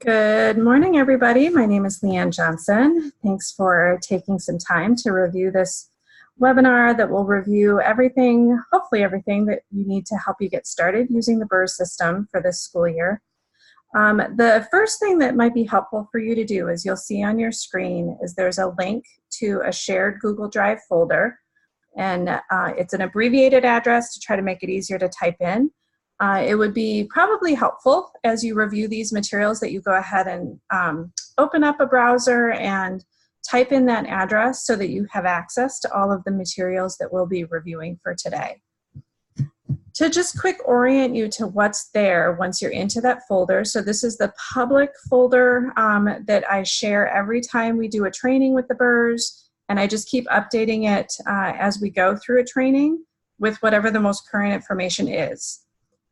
Good morning, everybody. My name is Leanne Johnson. Thanks for taking some time to review this webinar that will review everything, hopefully everything that you need to help you get started using the BIRs system for this school year. The first thing that might be helpful for you to do is you'll see on your screen is there's a link to a shared Google Drive folder, and it's an abbreviated address to try to make it easier to type in. It would be probably helpful as you review these materials that you go ahead and open up a browser and type in that address so that you have access to all of the materials that we'll be reviewing for today. To just quick orient you to what's there once you're into that folder, so this is the public folder that I share every time we do a training with the BIRs, and I just keep updating it as we go through a training with whatever the most current information is.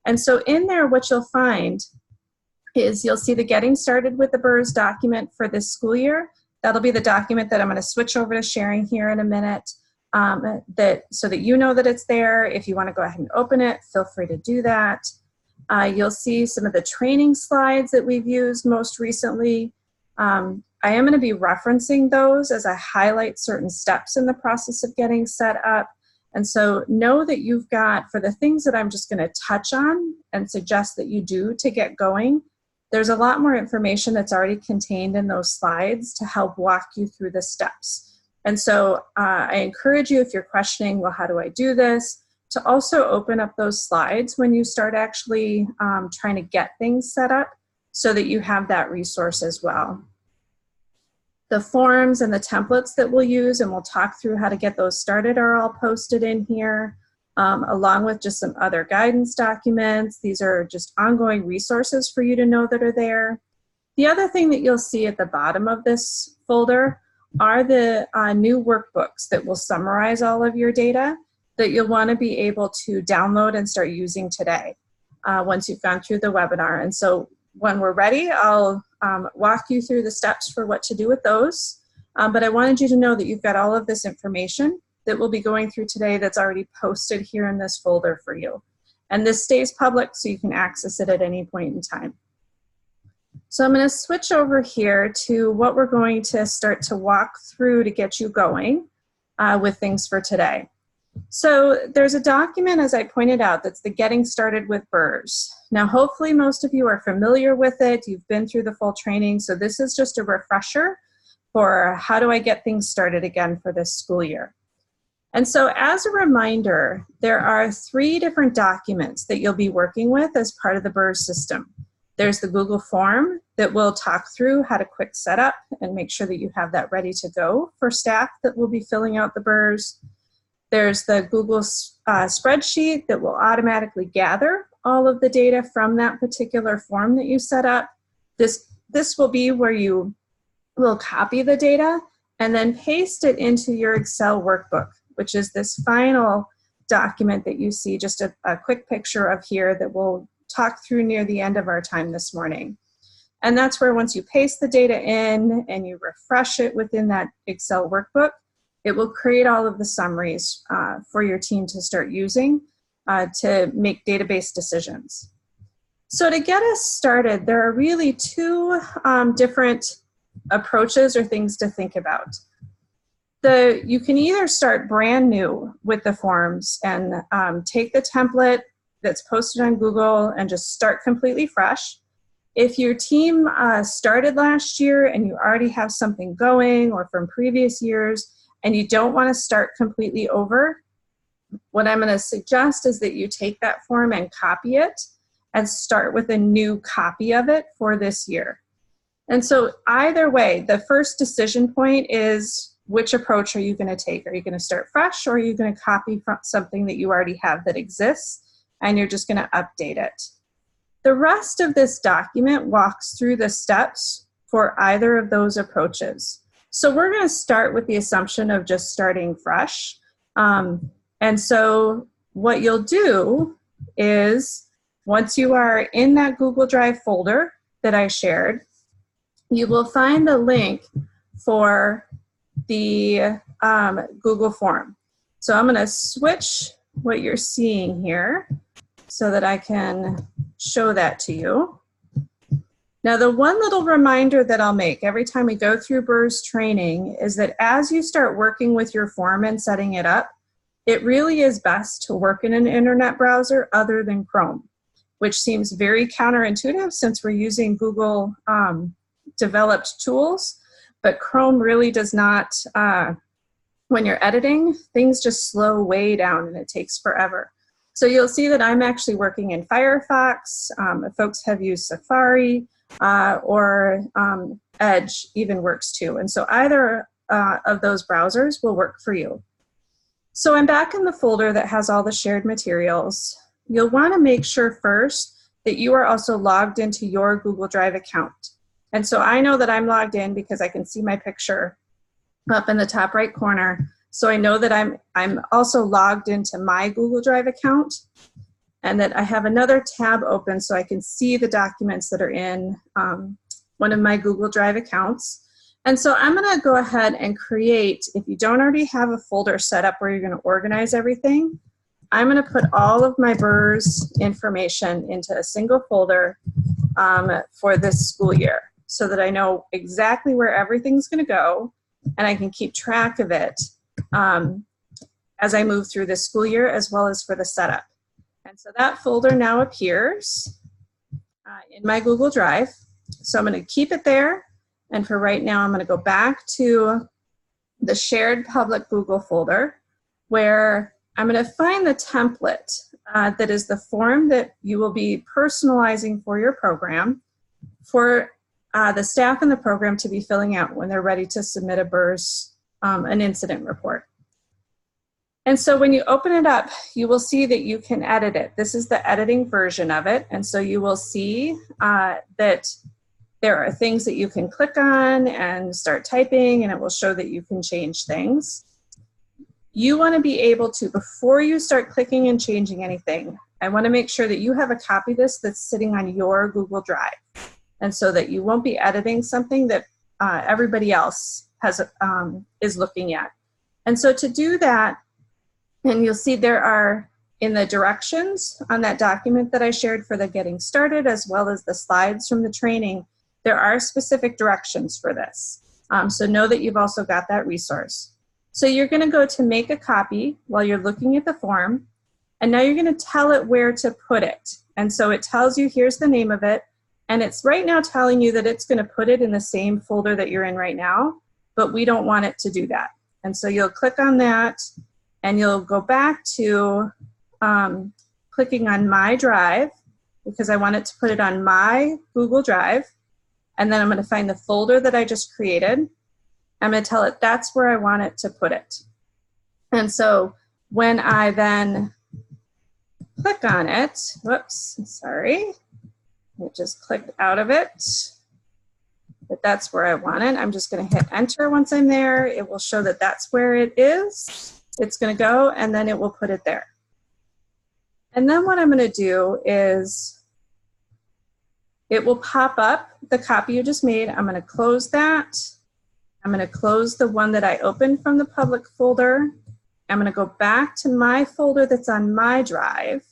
And so in there, what you'll find is you'll see the Getting Started with the BIRs document for this school year. That'll be the document that I'm going to switch over to sharing here in a minute, so that you know that it's there. If you want to go ahead and open it, feel free to do that. You'll see some of the training slides that we've used most recently. I am going to be referencing those as I highlight certain steps in the process of getting set up. And so know that you've got, for the things that I'm just going to touch on and suggest that you do to get going, there's a lot more information that's already contained in those slides to help walk you through the steps. And so I encourage you, if you're questioning, well, how do I do this, to also open up those slides when you start actually trying to get things set up so that you have that resource as well. The forms and the templates that we'll use, and we'll talk through how to get those started, are all posted in here, along with just some other guidance documents. These are just ongoing resources for you to know that are there. The other thing that you'll see at the bottom of this folder are the new workbooks that will summarize all of your data that you'll want to be able to download and start using today once you've gone through the webinar. And so when we're ready, I'll walk you through the steps for what to do with those. But I wanted you to know that you've got all of this information that we'll be going through today that's already posted here in this folder for you. And this stays public so you can access it at any point in time. So I'm going to switch over here to what we're going to start to walk through to get you going with things for today. So there's a document, as I pointed out, that's the Getting Started with BIRs. Now, hopefully most of you are familiar with it. You've been through the full training, so this is just a refresher for how do I get things started again for this school year. And so as a reminder, there are 3 different documents that you'll be working with as part of the BIRs system. There's the Google form that will talk through how to quick set up and make sure that you have that ready to go for staff that will be filling out the BIRs. There's the Google spreadsheet that will automatically gather all of the data from that particular form that you set up. This will be where you will copy the data and then paste it into your Excel workbook, which is this final document that you see just a quick picture of here that we'll talk through near the end of our time this morning. And that's where once you paste the data in and you refresh it within that Excel workbook, it will create all of the summaries for your team to start using to make database decisions. So to get us started, there are really 2 different approaches or things to think about. You can either start brand new with the forms and take the template that's posted on Google and just start completely fresh. If your team started last year and you already have something going, or from previous years, and you don't want to start completely over, what I'm going to suggest is that you take that form and copy it and start with a new copy of it for this year. And so either way, the first decision point is, which approach are you going to take? Are you going to start fresh, or are you going to copy from something that you already have that exists and you're just going to update it? The rest of this document walks through the steps for either of those approaches. So we're going to start with the assumption of just starting fresh. And so what you'll do is, once you are in that Google Drive folder that I shared, you will find the link for the Google form. So I'm going to switch what you're seeing here so that I can show that to you. Now, the one little reminder that I'll make every time we go through BIRs training is that as you start working with your form and setting it up, it really is best to work in an internet browser other than Chrome, which seems very counterintuitive since we're using Google developed tools, but Chrome really does not, when you're editing, things just slow way down and it takes forever. So you'll see that I'm actually working in Firefox. If folks have used Safari or Edge even works too. And so either of those browsers will work for you. So I'm back in the folder that has all the shared materials. You'll want to make sure first that you are also logged into your Google Drive account. And so I know that I'm logged in because I can see my picture up in the top right corner. So I know that I'm also logged into my Google Drive account and that I have another tab open so I can see the documents that are in one of my Google Drive accounts. And so I'm going to go ahead and create, if you don't already have a folder set up where you're going to organize everything, I'm going to put all of my BIRs information into a single folder for this school year so that I know exactly where everything's going to go and I can keep track of it as I move through this school year as well as for the setup. And so that folder now appears in my Google Drive. So I'm going to keep it there. And for right now, I'm going to go back to the shared public Google folder where I'm going to find the template that is the form that you will be personalizing for your program for the staff in the program to be filling out when they're ready to submit a BIRs, an incident report. And so when you open it up, you will see that you can edit it. This is the editing version of it. And so you will see that there are things that you can click on and start typing, and it will show that you can change things. You want to be able to, before you start clicking and changing anything, I want to make sure that you have a copy of this that's sitting on your Google Drive. And so that you won't be editing something that everybody else has is looking at. And so to do that, and you'll see there are in the directions on that document that I shared for the getting started, as well as the slides from the training, there are specific directions for this. So know that you've also got that resource. So you're going to go to make a copy while you're looking at the form, and now you're going to tell it where to put it. And so it tells you, here's the name of it, and it's right now telling you that it's going to put it in the same folder that you're in right now, but we don't want it to do that. And so you'll click on that, and you'll go back to clicking on My Drive, because I want it to put it on my Google Drive. And then I'm going to find the folder that I just created. I'm going to tell it that's where I want it to put it. And so when I then click on it, whoops, sorry, it just clicked out of it, but that's where I want it. I'm just going to hit enter once I'm there. It will show that that's where it is. It's going to go, and then it will put it there. And then what I'm going to do is it will pop up the copy you just made. I'm going to close that. I'm going to close the one that I opened from the public folder. I'm going to go back to my folder that's on my drive,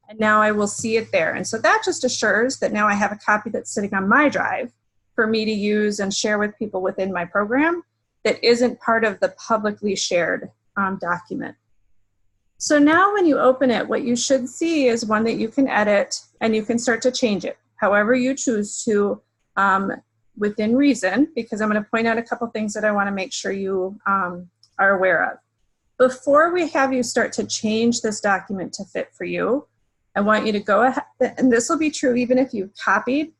and now I will see it there. And so that just assures that now I have a copy that's sitting on my drive for me to use and share with people within my program that isn't part of the publicly shared document. So now when you open it, what you should see is one that you can edit, and you can start to change it however you choose to within reason, because I'm going to point out a couple things that I want to make sure you are aware of. Before we have you start to change this document to fit for you, I want you to go ahead, and this will be true even if you've copied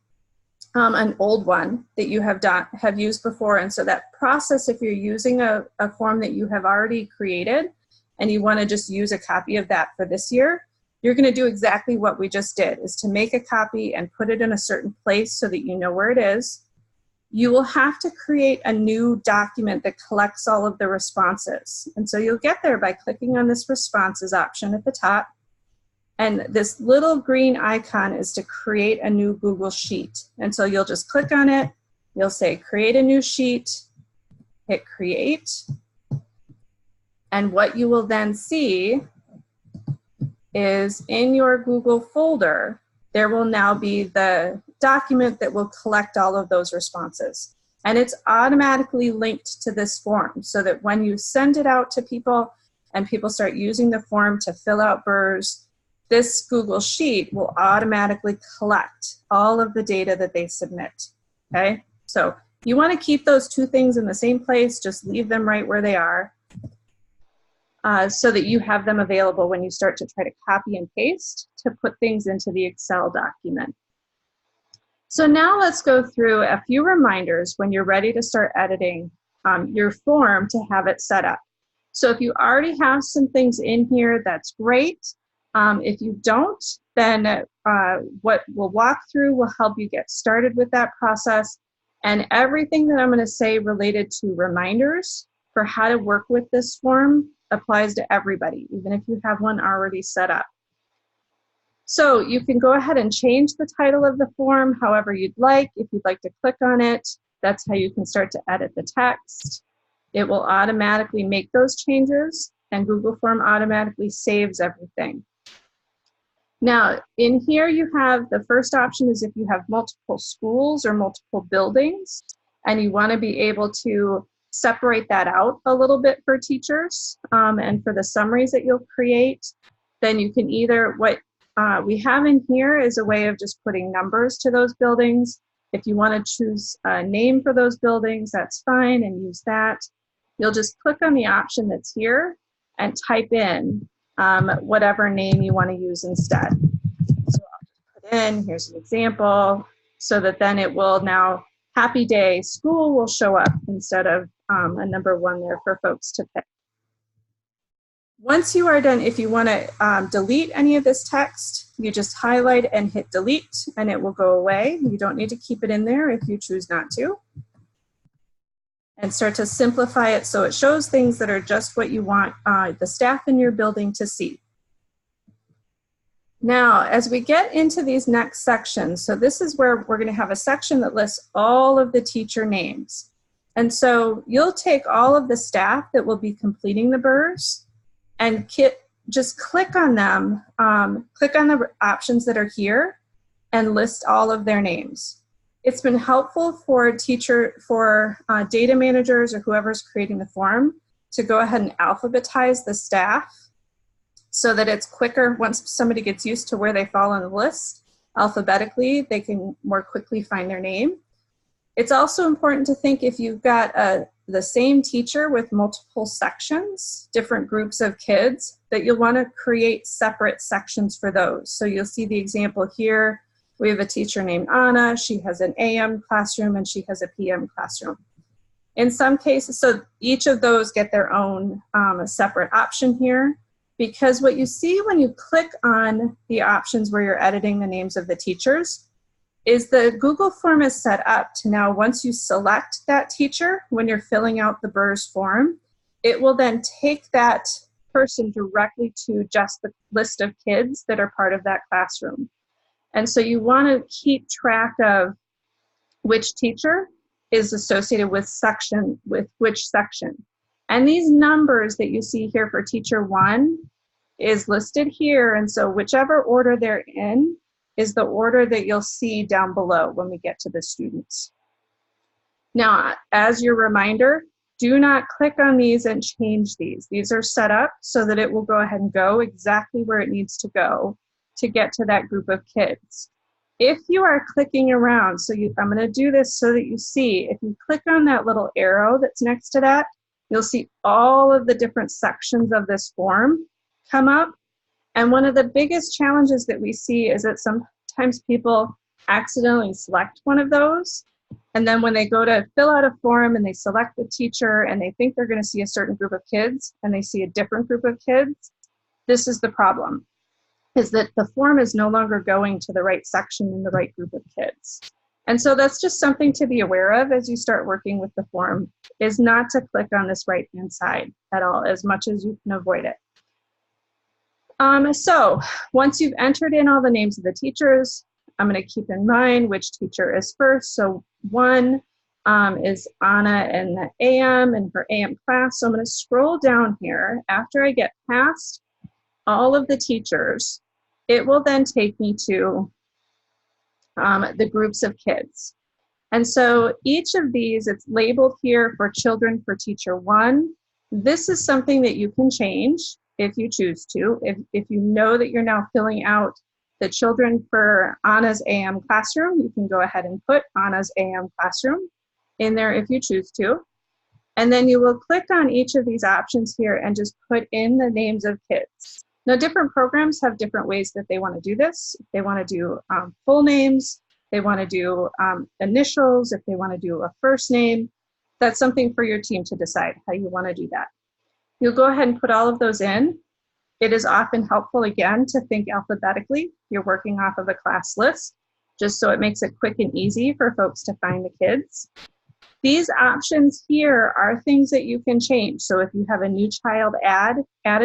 an old one that you have used before. And so that process, if you're using a form that you have already created and you want to just use a copy of that for this year, you're going to do exactly what we just did, is to make a copy and put it in a certain place so that you know where it is. You will have to create a new document that collects all of the responses. And so you'll get there by clicking on this responses option at the top. And this little green icon is to create a new Google Sheet. And so you'll just click on it. You'll say create a new sheet, hit create. And what you will then see is in your Google folder, there will now be the document that will collect all of those responses. And it's automatically linked to this form so that when you send it out to people and people start using the form to fill out BIRs, this Google Sheet will automatically collect all of the data that they submit, okay? So you want to keep those two things in the same place, just leave them right where they are so that you have them available when you start to try to copy and paste to put things into the Excel document. So now let's go through a few reminders when you're ready to start editing your form to have it set up. So if you already have some things in here, that's great. If you don't, then what we'll walk through will help you get started with that process. And everything that I'm going to say related to reminders for how to work with this form applies to everybody, even if you have one already set up. So you can go ahead and change the title of the form however you'd like. If you'd like to click on it, that's how you can start to edit the text. It will automatically make those changes, and Google Form automatically saves everything. Now, in here you have the first option is if you have multiple schools or multiple buildings, and you want to be able to separate that out a little bit for teachers and for the summaries that you'll create, then you can either, what we have in here is a way of just putting numbers to those buildings. If you want to choose a name for those buildings, that's fine, and use that. You'll just click on the option that's here and type in whatever name you want to use instead. So I'll just put in, here's an example, so that then it will now, Happy Day School will show up instead of a number 1 there for folks to pick. Once you are done, if you want to delete any of this text, you just highlight and hit delete and it will go away. You don't need to keep it in there if you choose not to. And start to simplify it so it shows things that are just what you want the staff in your building to see. Now, as we get into these next sections, so this is where we're going to have a section that lists all of the teacher names. And so you'll take all of the staff that will be completing the BIRs and just click on them, click on the options that are here and list all of their names. It's been helpful for data managers or whoever's creating the form to go ahead and alphabetize the staff so that it's quicker once somebody gets used to where they fall on the list. Alphabetically, they can more quickly find their name. It's also important to think if you've got the same teacher with multiple sections, different groups of kids, that you'll want to create separate sections for those. So you'll see the example here. We have a teacher named Anna. She has an AM classroom and she has a PM classroom. In some cases, so each of those get their own separate option here, because what you see when you click on the options where you're editing the names of the teachers is the Google form is set up to now, once you select that teacher, when you're filling out the BIRs form, it will then take that person directly to just the list of kids that are part of that classroom. And so you want to keep track of which teacher is associated with which section. And these numbers that you see here for teacher 1 is listed here. And so whichever order they're in is the order that you'll see down below when we get to the students. Now, as your reminder, do not click on these and change these. These are set up so that it will go ahead and go exactly where it needs to go to get to that group of kids. If you are clicking around, so I'm going to do this so that you see, if you click on that little arrow that's next to that, you'll see all of the different sections of this form come up. And one of the biggest challenges that we see is that sometimes people accidentally select one of those. And then when they go to fill out a form and they select the teacher and they think they're going to see a certain group of kids and they see a different group of kids, this is the problem, is that the form is no longer going to the right section in the right group of kids. And so that's just something to be aware of as you start working with the form, is not to click on this right-hand side at all, as much as you can avoid it. So once you've entered in all the names of the teachers, I'm going to keep in mind which teacher is first. So 1 is Anna in the AM in her AM class. So I'm going to scroll down here. After I get past all of the teachers, it will then take me to the groups of kids. And so each of these, it's labeled here for children for teacher 1. This is something that you can change if you choose to. If you know that you're now filling out the children for Anna's AM classroom, you can go ahead and put Anna's AM classroom in there if you choose to. And then you will click on each of these options here and just put in the names of kids. Now, different programs have different ways that they want to do this. If they want to do full names, they want to do initials, if they want to do a first name, that's something for your team to decide how you want to do that. You'll go ahead and put all of those in. It is often helpful, again, to think alphabetically. You're working off of a class list, just so it makes it quick and easy for folks to find the kids. These options here are things that you can change. So if you have a new child added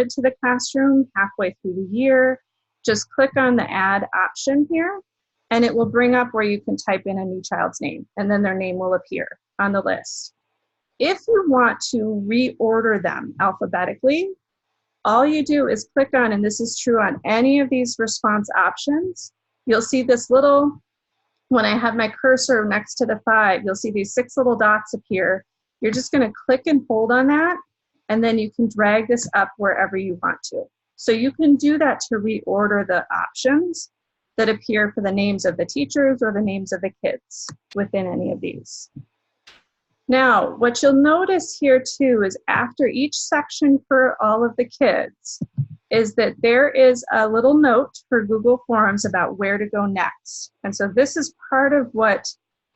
to the classroom halfway through the year, just click on the add option here, and it will bring up where you can type in a new child's name, and then their name will appear on the list. If you want to reorder them alphabetically, all you do is click on, and this is true on any of these response options, you'll see this little, when I have my cursor next to the 5, you'll see these 6 little dots appear. You're just going to click and hold on that, and then you can drag this up wherever you want to. So you can do that to reorder the options that appear for the names of the teachers or the names of the kids within any of these. Now, what you'll notice here too is after each section for all of the kids is that there is a little note for Google Forms about where to go next. And so this is part of what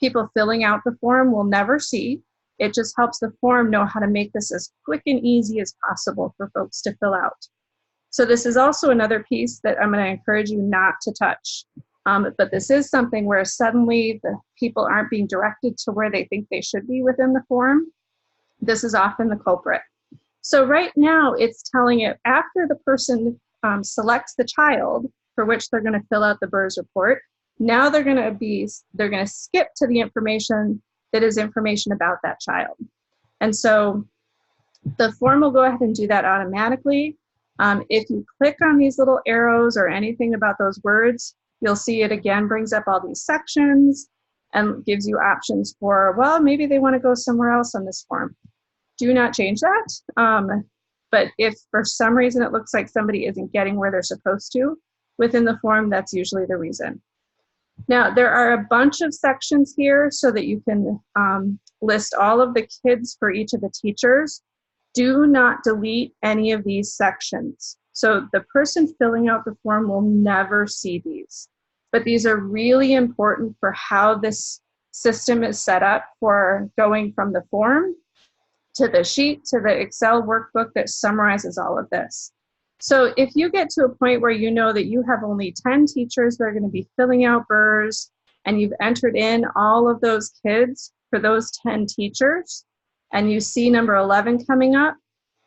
people filling out the form will never see. It just helps the form know how to make this as quick and easy as possible for folks to fill out. So this is also another piece that I'm going to encourage you not to touch. But this is something where suddenly the people aren't being directed to where they think they should be within the form. This is often the culprit. So right now it's telling it after the person selects the child for which they're going to fill out the BIRs report, now they're going to skip to the information that is information about that child. And so the form will go ahead and do that automatically. If you click on these little arrows or anything about those words, you'll see it again brings up all these sections and gives you options for, well, maybe they want to go somewhere else on this form. Do not change that. But if for some reason it looks like somebody isn't getting where they're supposed to within the form, that's usually the reason. Now, there are a bunch of sections here so that you can list all of the kids for each of the teachers. Do not delete any of these sections. So the person filling out the form will never see these. But these are really important for how this system is set up for going from the form to the sheet to the Excel workbook that summarizes all of this. So if you get to a point where you know that you have only 10 teachers that are going to be filling out BIRs and you've entered in all of those kids for those 10 teachers and you see number 11 coming up,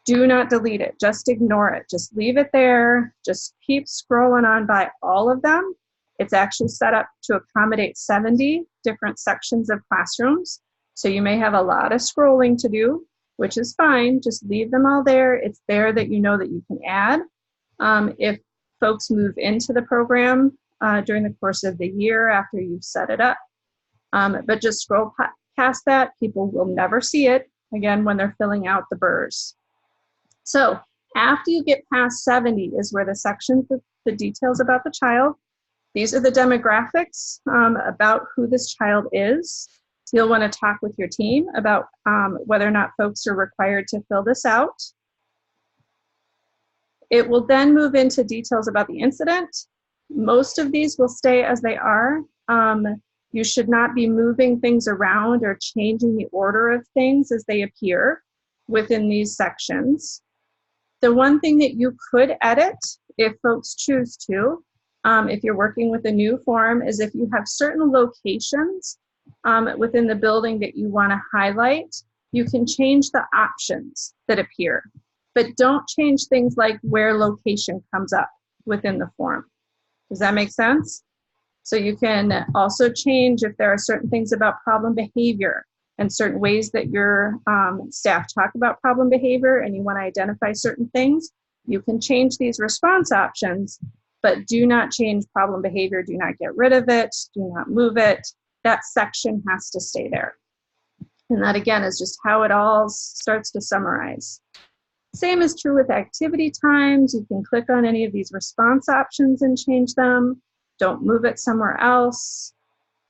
do not delete it. Just ignore it. Just leave it there. Just keep scrolling on by all of them. It's actually set up to accommodate 70 different sections of classrooms. So you may have a lot of scrolling to do, which is fine. Just leave them all there. It's there that you know that you can add. If folks move into the program during the course of the year after you've set it up. But just scroll past that. People will never see it, again, when they're filling out the BIRs. So after you get past 70 is where the sections with the details about the child. These are the demographics about who this child is. You'll want to talk with your team about whether or not folks are required to fill this out. It will then move into details about the incident. Most of these will stay as they are. You should not be moving things around or changing the order of things as they appear within these sections. The one thing that you could edit, if folks choose to, if you're working with a new form, is if you have certain locations within the building that you want to highlight, you can change the options that appear. But don't change things like where location comes up within the form. Does that make sense? So you can also change if there are certain things about problem behavior and certain ways that your staff talk about problem behavior and you want to identify certain things, you can change these response options, but do not change problem behavior, do not get rid of it, do not move it. That section has to stay there. And that again is just how it all starts to summarize. Same is true with activity times. You can click on any of these response options and change them. Don't move it somewhere else.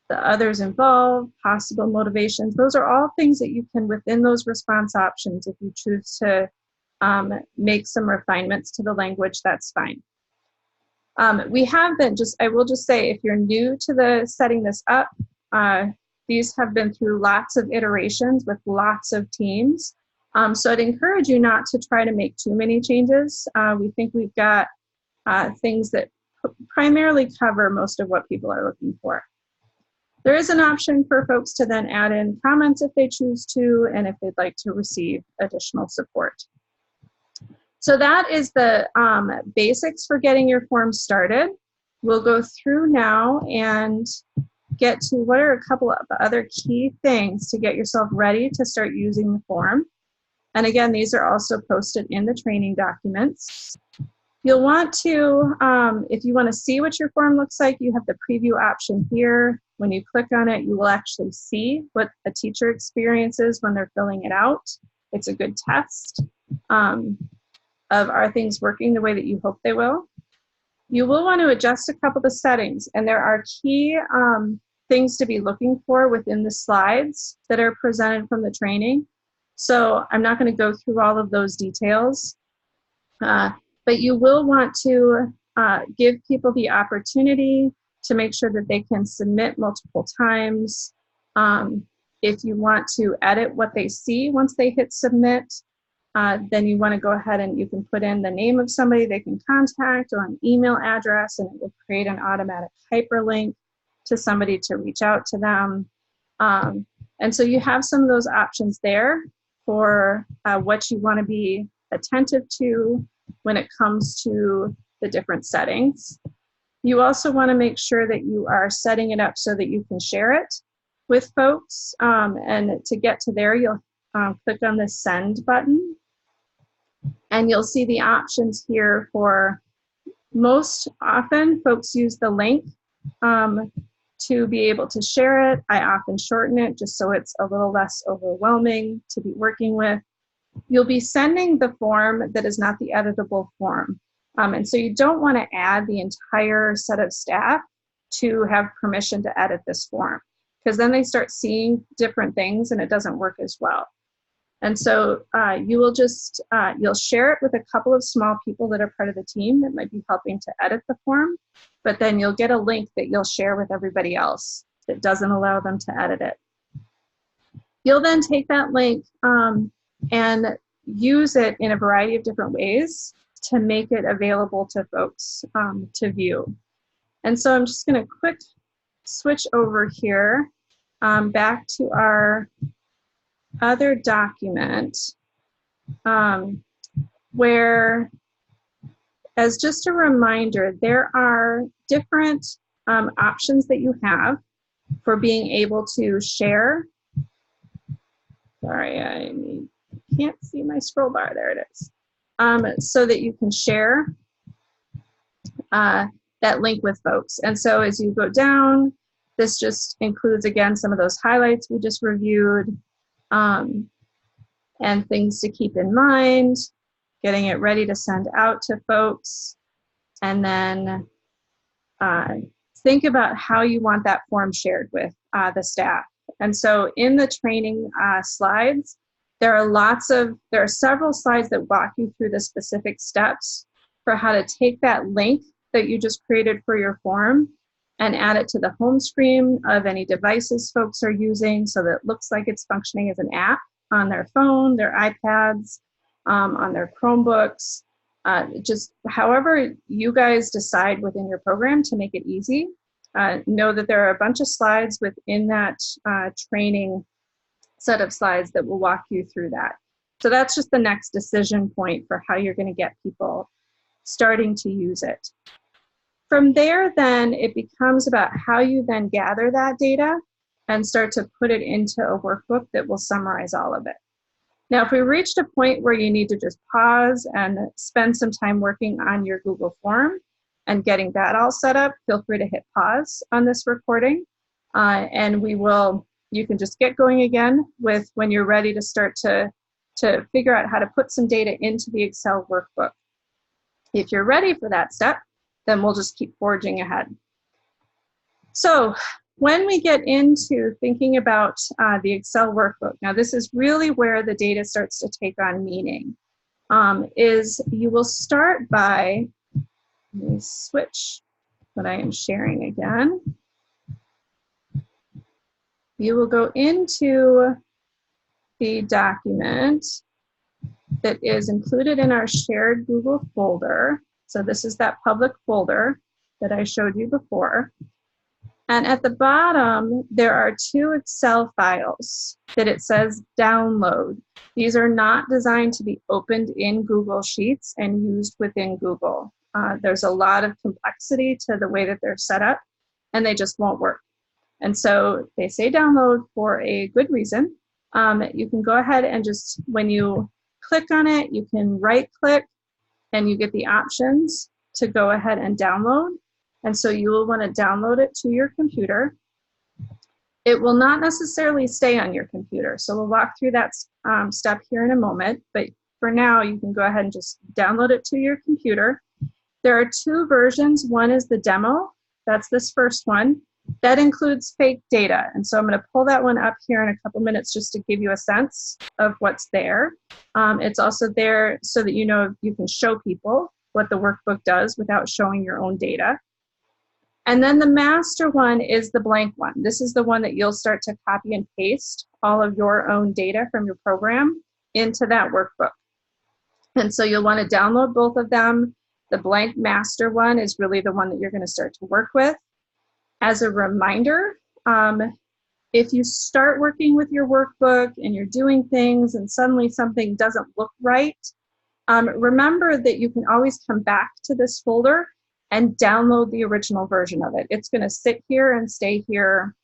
The others involved, possible motivations. Those are all things that you can, within those response options, if you choose to make some refinements to the language, that's fine. We have been I will just say, if you're new to the setting this up, these have been through lots of iterations with lots of teams. So I'd encourage you not to try to make too many changes. We think we've got things that primarily cover most of what people are looking for. There is an option for folks to then add in comments if they choose to, and if they'd like to receive additional support. So that is the basics for getting your form started. We'll go through now and get to what are a couple of other key things to get yourself ready to start using the form. And again, these are also posted in the training documents. You'll want to, if you want to see what your form looks like, you have the preview option here. When you click on it, you will actually see what a teacher experiences when they're filling it out. It's a good test of are things working the way that you hope they will. You will want to adjust a couple of settings, and there are key things to be looking for within the slides that are presented from the training. So I'm not going to go through all of those details, but you will want to give people the opportunity to make sure that they can submit multiple times. If you want to edit what they see once they hit submit, then you want to go ahead and you can put in the name of somebody they can contact or an email address, and it will create an automatic hyperlink to somebody to reach out to them. And so you have some of those options there for what you want to be attentive to when it comes to the different settings. You also want to make sure that you are setting it up so that you can share it with folks. And to get to there, you'll click on the send button, and you'll see the options here for most often folks use the link to be able to share it. I often shorten it just so it's a little less overwhelming to be working with. You'll be sending the form that is not the editable form. And so you don't want to add the entire set of staff to have permission to edit this form, because then they start seeing different things and it doesn't work as well. And so you will just, you'll share it with a couple of small people that are part of the team that might be helping to edit the form, but then you'll get a link that you'll share with everybody else that doesn't allow them to edit it. You'll then take that link and use it in a variety of different ways to make it available to folks to view. And so I'm just gonna quick switch over here back to our other document where, as just a reminder, there are different options that you have for being able to share. Sorry, I can't see my scroll bar. There it is. So that you can share that link with folks. And so as you go down, this just includes, again, some of those highlights we just reviewed, and things to keep in mind, getting it ready to send out to folks, and then think about how you want that form shared with the staff. And so in the training slides, there are several slides that walk you through the specific steps for how to take that link that you just created for your form and add it to the home screen of any devices folks are using so that it looks like it's functioning as an app on their phone, their iPads, on their Chromebooks, just however you guys decide within your program to make it easy. Know that there are a bunch of slides within that training set of slides that will walk you through that. So that's just the next decision point for how you're going to get people starting to use it. From there, then, it becomes about how you then gather that data and start to put it into a workbook that will summarize all of it. Now, if we reached a point where you need to just pause and spend some time working on your Google form, and getting that all set up, feel free to hit pause on this recording, and you can just get going again with when you're ready to start to figure out how to put some data into the Excel workbook. If you're ready for that step, then we'll just keep forging ahead. So when we get into thinking about the Excel workbook, now this is really where the data starts to take on meaning, is you will start by, let me switch what I am sharing again. You will go into the document that is included in our shared Google folder. So this is that public folder that I showed you before. And at the bottom, there are 2 Excel files that it says download. These are not designed to be opened in Google Sheets and used within Google. There's a lot of complexity to the way that they're set up, and they just won't work. And so they say download for a good reason. You can go ahead and just, when you click on it, you can right click and you get the options to go ahead and download. And so you will want to download it to your computer. It will not necessarily stay on your computer. So we'll walk through that step here in a moment. But for now, you can go ahead and just download it to your computer. There are 2 versions. One is the demo. That's this first one. That includes fake data. And so I'm going to pull that one up here in a couple minutes just to give you a sense of what's there. It's also there so that you know you can show people what the workbook does without showing your own data. And then the master one is the blank one. This is the one that you'll start to copy and paste all of your own data from your program into that workbook. And so you'll want to download both of them. The blank master one is really the one that you're going to start to work with. As a reminder, if you start working with your workbook and you're doing things and suddenly something doesn't look right, remember that you can always come back to this folder and download the original version of it. It's going to sit here and stay here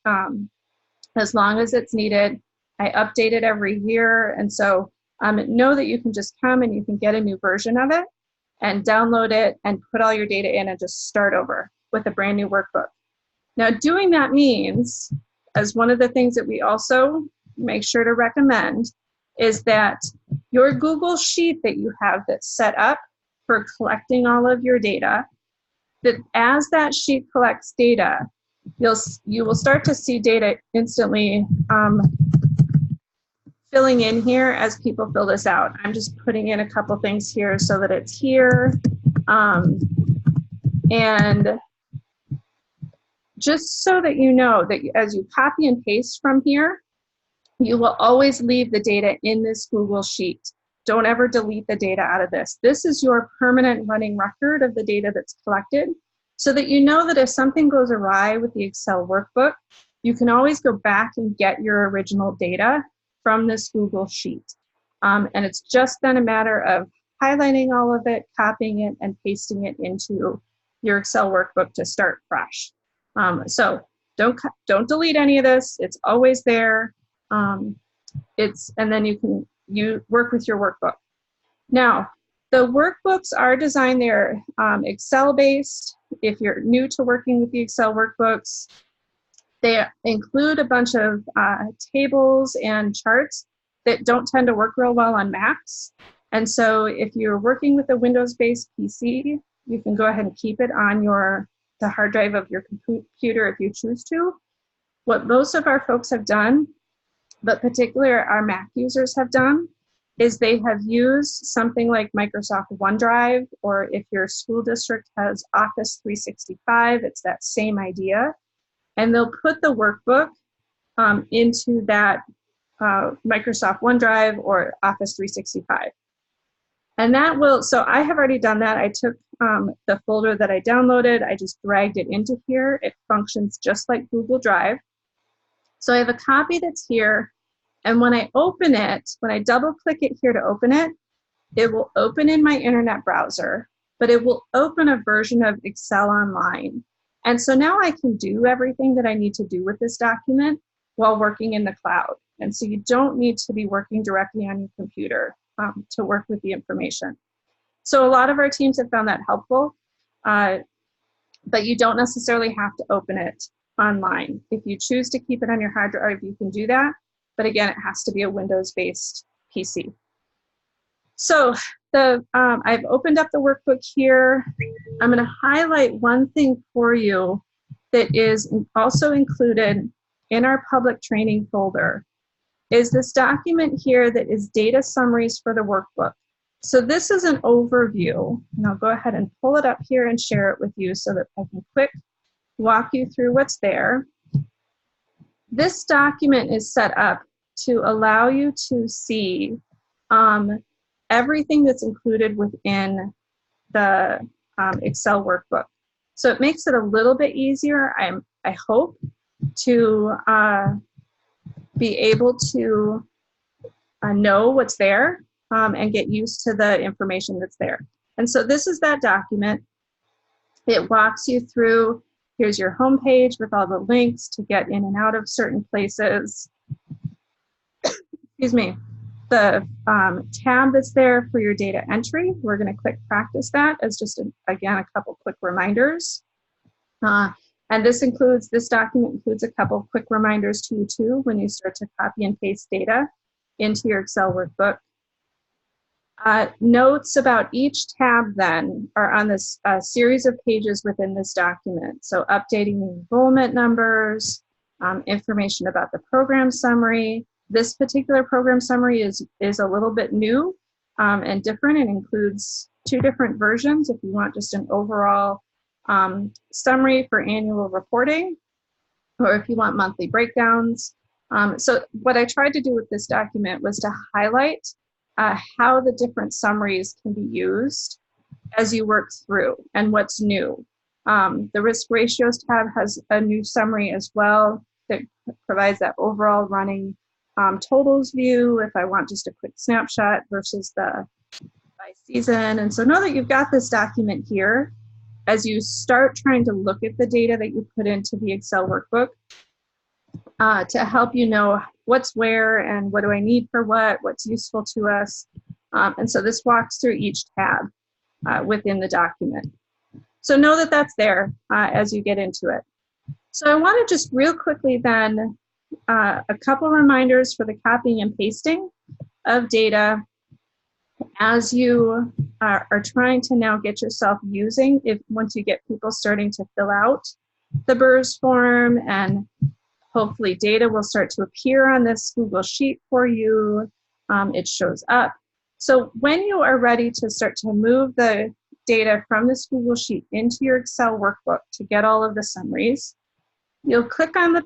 as long as it's needed. I update it every year, and so know that you can just come and you can get a new version of it and download it and put all your data in and just start over with a brand new workbook. Now, doing that means, as one of the things that we also make sure to recommend, is that your Google Sheet that you have that's set up for collecting all of your data, that as that sheet collects data, you will start to see data instantly filling in here as people fill this out. I'm just putting in a couple things here so that it's here. And just so that you know that as you copy and paste from here, you will always leave the data in this Google Sheet. Don't ever delete the data out of this. This is your permanent running record of the data that's collected, so that you know that if something goes awry with the Excel workbook, you can always go back and get your original data from this Google Sheet. And it's just then a matter of highlighting all of it, copying it, and pasting it into your Excel workbook to start fresh. So don't delete any of this. It's always there. And then you work with your workbook. Now, the workbooks are designed, they're Excel based. If you're new to working with the Excel workbooks, they include a bunch of tables and charts that don't tend to work real well on Macs. And so if you're working with a Windows-based PC, you can go ahead and keep it on the hard drive of your computer if you choose to. What most of our folks have done, but particularly our Mac users have done, is they have used something like Microsoft OneDrive, or if your school district has Office 365, it's that same idea. And they'll put the workbook into that Microsoft OneDrive or Office 365. And that will, so I have already done that. I took the folder that I downloaded, I just dragged it into here. It functions just like Google Drive. So I have a copy that's here, and when I open it, when I double click it here to open it, it will open in my internet browser, but it will open a version of Excel Online. And so now I can do everything that I need to do with this document while working in the cloud. And so you don't need to be working directly on your computer to work with the information. So a lot of our teams have found that helpful. but you don't necessarily have to open it online. If you choose to keep it on your hard drive, you can do that. But again, it has to be a Windows-based PC. So I've opened up the workbook here. I'm going to highlight one thing for you that is also included in our public training folder, is this document here that is data summaries for the workbook. So this is an overview, and I'll go ahead and pull it up here and share it with you so that I can quick walk you through what's there. This document is set up to allow you to see everything that's included within the Excel workbook. So it makes it a little bit easier, I hope, to be able to know what's there and get used to the information that's there. And so this is that document. It walks you through, here's your home page with all the links to get in and out of certain places. Excuse me. The tab that's there for your data entry, we're going to quick practice that as just, again, a couple quick reminders. And this document includes a couple quick reminders to you too when you start to copy and paste data into your Excel workbook. Notes about each tab then are on this series of pages within this document. So updating the enrollment numbers, information about the program summary. This particular program summary is a little bit new and different. It includes 2 different versions if you want just an overall summary for annual reporting, or if you want monthly breakdowns. So what I tried to do with this document was to highlight how the different summaries can be used as you work through and what's new. The risk ratios tab has a new summary as well that provides that overall running totals view if I want just a quick snapshot versus the by season. And so know that you've got this document here as you start trying to look at the data that you put into the Excel workbook to help you know what's where and what do I need for what's useful to us. And so this walks through each tab within the document. So know that that's there as you get into it. So I want to just real quickly then, a couple reminders for the copying and pasting of data as you are trying to now get yourself using, once you get people starting to fill out the BIRs form, and hopefully data will start to appear on this Google Sheet for you. It shows up. So when you are ready to start to move the data from this Google Sheet into your Excel workbook to get all of the summaries, you'll click on the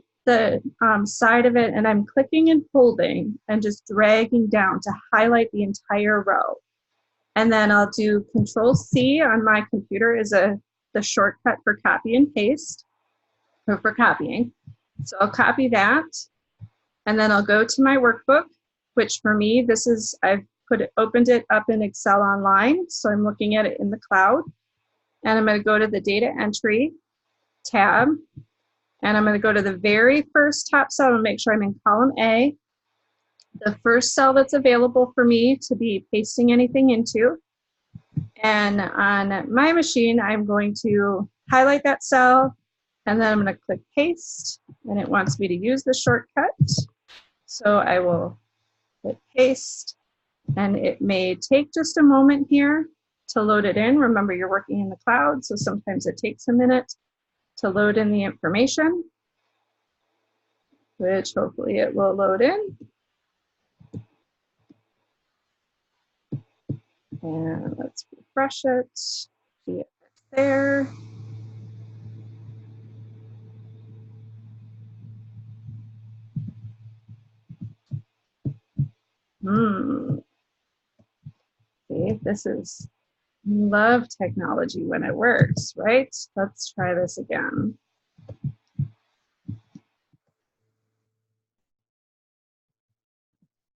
side of it, and I'm clicking and holding and just dragging down to highlight the entire row. And then I'll do Control-C on my computer is the shortcut for copy and paste, or for copying. So I'll copy that, and then I'll go to my workbook, which for me, I've opened it up in Excel Online, so I'm looking at it in the cloud. And I'm going to go to the Data Entry tab, and I'm going to go to the very first top cell and make sure I'm in column A, the first cell that's available for me to be pasting anything into. And on my machine, I'm going to highlight that cell, and then I'm going to click paste, and it wants me to use the shortcut. So I will click paste, and it may take just a moment here to load it in. Remember, you're working in the cloud, so sometimes it takes a minute to load in the information, which hopefully it will load in. And let's refresh it, see if it's there. See, this is, love technology when it works, right? Let's try this again.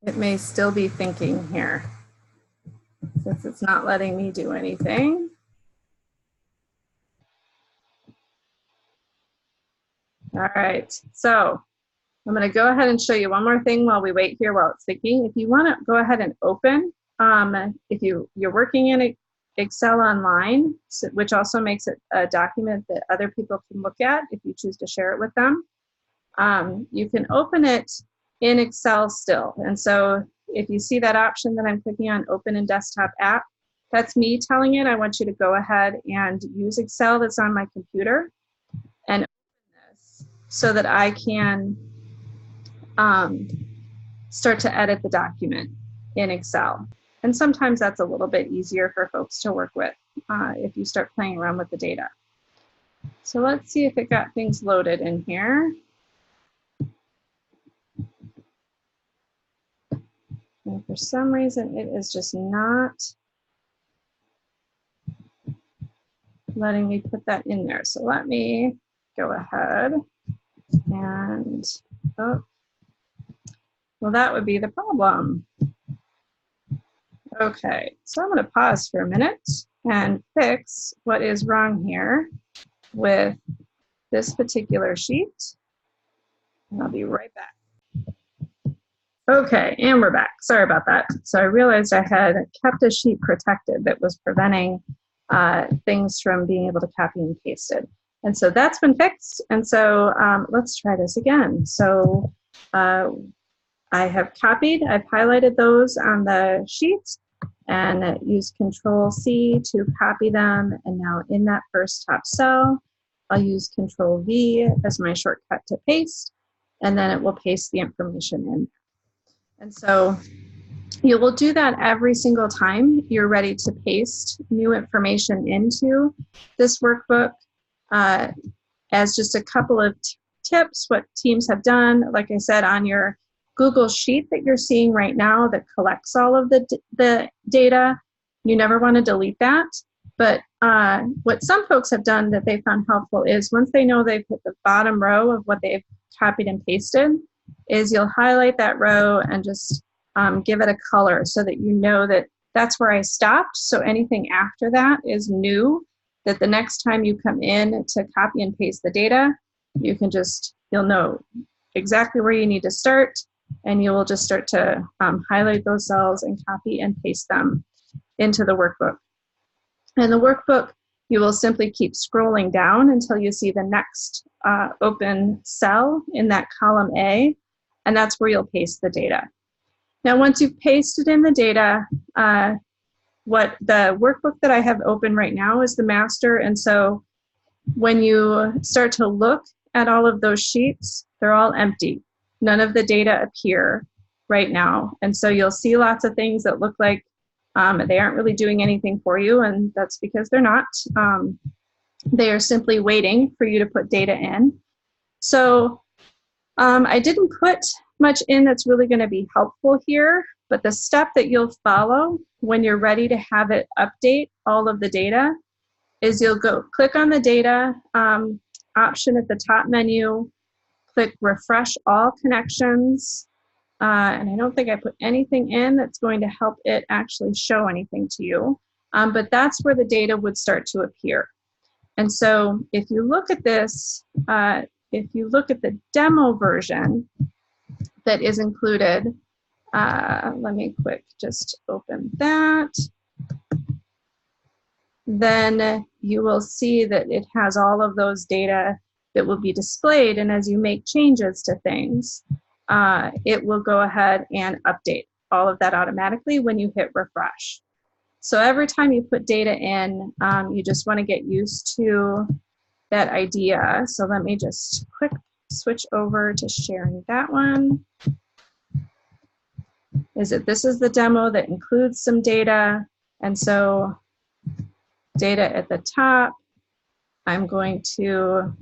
It may still be thinking here, since it's not letting me do anything. All right, so I'm going to go ahead and show you one more thing while we wait here while it's thinking. If you want to go ahead and open, if you're working in Excel Online, which also makes it a document that other people can look at if you choose to share it with them. You can open it in Excel still. And so if you see that option that I'm clicking on, Open in Desktop App, that's me telling it I want you to go ahead and use Excel that's on my computer and open this so that I can start to edit the document in Excel. And sometimes that's a little bit easier for folks to work with if you start playing around with the data. So let's see if it got things loaded in here. And for some reason, it is just not letting me put that in there. So let me go ahead and, oh, well, that would be the problem. Okay, so I'm going to pause for a minute and fix what is wrong here with this particular sheet. And I'll be right back. Okay, and we're back. Sorry about that. So I realized I had kept a sheet protected that was preventing things from being able to copy and paste it. And so that's been fixed. And so let's try this again. So I have copied, I've highlighted those on the sheet and use Control-C to copy them. And now in that first top cell, I'll use Control-V as my shortcut to paste, and then it will paste the information in. And so you will do that every single time you're ready to paste new information into this workbook. As just a couple of tips, what teams have done, like I said, on your Google Sheet that you're seeing right now that collects all of the data, you never want to delete that. But what some folks have done that they found helpful is once they know they've hit the bottom row of what they've copied and pasted, is you'll highlight that row and just give it a color so that you know that that's where I stopped. So anything after that is new, that the next time you come in to copy and paste the data, you can just, you'll know exactly where you need to start, and you will just start to highlight those cells and copy and paste them into the workbook. And the workbook, you will simply keep scrolling down until you see the next open cell in that column A, and that's where you'll paste the data. Now, once you've pasted in the data, what the workbook that I have open right now is the master, and so when you start to look at all of those sheets, they're all empty. None of the data appear right now, and so you'll see lots of things that look like they aren't really doing anything for you, and that's because they're not. They are simply waiting for you to put data in. So I didn't put much in that's really going to be helpful here, but the step that you'll follow when you're ready to have it update all of the data is you'll go click on the data option at the top menu, click refresh all connections, and I don't think I put anything in that's going to help it actually show anything to you, but that's where the data would start to appear. And so if you look at this, if you look at the demo version that is included, let me quick just open that. Then you will see that it has all of those data that will be displayed, and as you make changes to things, it will go ahead and update all of that automatically when you hit refresh. So every time you put data in, you just want to get used to that idea. So let me just quick switch over to sharing that one. Is that this is the demo that includes some data, and so data at the top, I'm going to,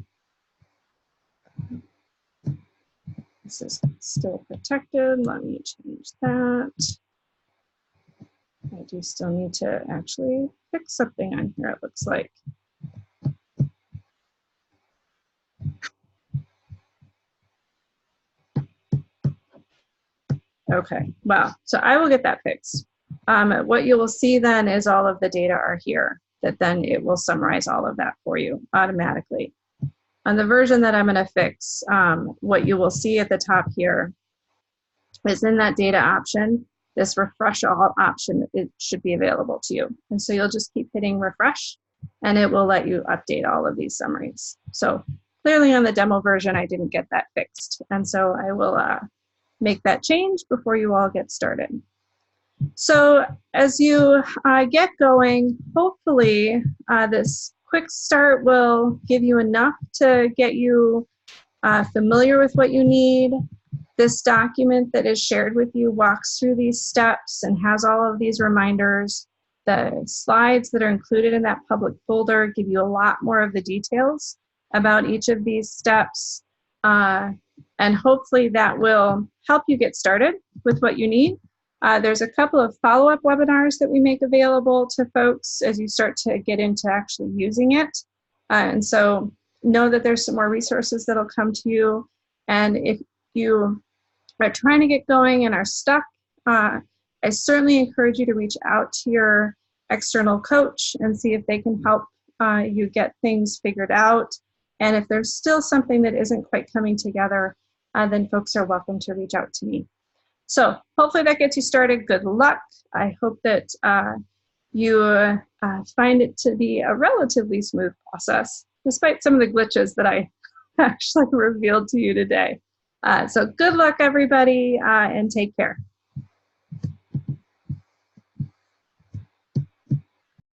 this is still protected, let me change that. I do still need to actually fix something on here, it looks like. Okay, well, so I will get that fixed. What you will see then is all of the data are here, that then it will summarize all of that for you automatically. On the version that I'm going to fix, what you will see at the top here is in that data option, this refresh all option, it should be available to you. And so you'll just keep hitting refresh and it will let you update all of these summaries. So clearly on the demo version, I didn't get that fixed. And so I will make that change before you all get started. So as you get going, hopefully this quick start will give you enough to get you familiar with what you need. This document that is shared with you walks through these steps and has all of these reminders. The slides that are included in that public folder give you a lot more of the details about each of these steps. And hopefully that will help you get started with what you need. There's a couple of follow-up webinars that we make available to folks as you start to get into actually using it. And so know that there's some more resources that'll come to you. And if you are trying to get going and are stuck, I certainly encourage you to reach out to your external coach and see if they can help you get things figured out. And if there's still something that isn't quite coming together, then folks are welcome to reach out to me. So hopefully that gets you started. Good luck. I hope that you find it to be a relatively smooth process, despite some of the glitches that I actually revealed to you today. So good luck, everybody, and take care.